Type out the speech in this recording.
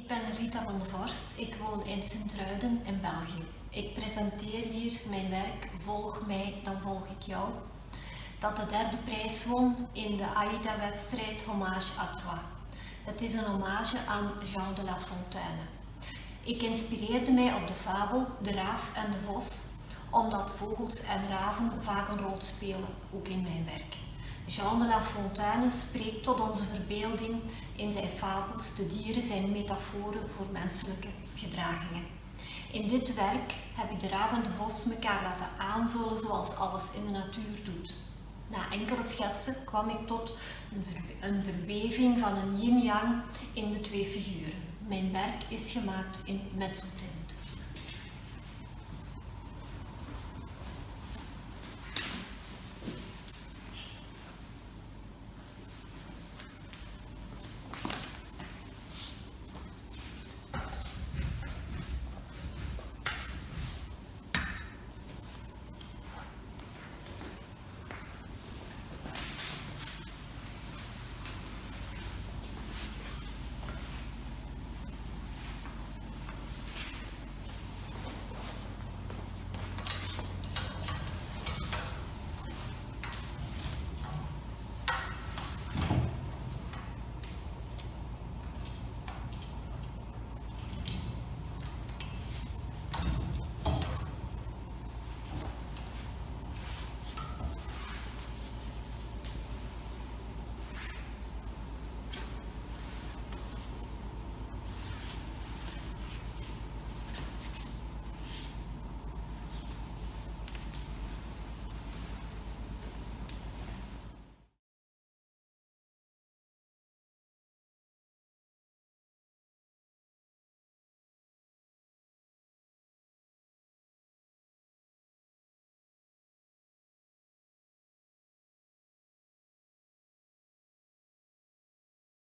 Ik ben Rita van der Vorst, ik woon in Sint-Truiden in België. Ik presenteer hier mijn werk Volg mij, dan volg ik jou, dat de derde prijs won in de AIDA-wedstrijd Hommage à Trois. Het is een hommage aan Jean de La Fontaine. Ik inspireerde mij op de fabel De Raaf en de Vos, omdat vogels en raven vaak een rol spelen, ook in mijn werk. Jean de La Fontaine spreekt tot onze verbeelding in zijn fabels. De dieren zijn metaforen voor menselijke gedragingen. In dit werk heb ik de raaf en de vos elkaar laten aanvullen zoals alles in de natuur doet. Na enkele schetsen kwam ik tot een verbeving van een yin-yang in de twee figuren. Mijn werk is gemaakt in mezzotin.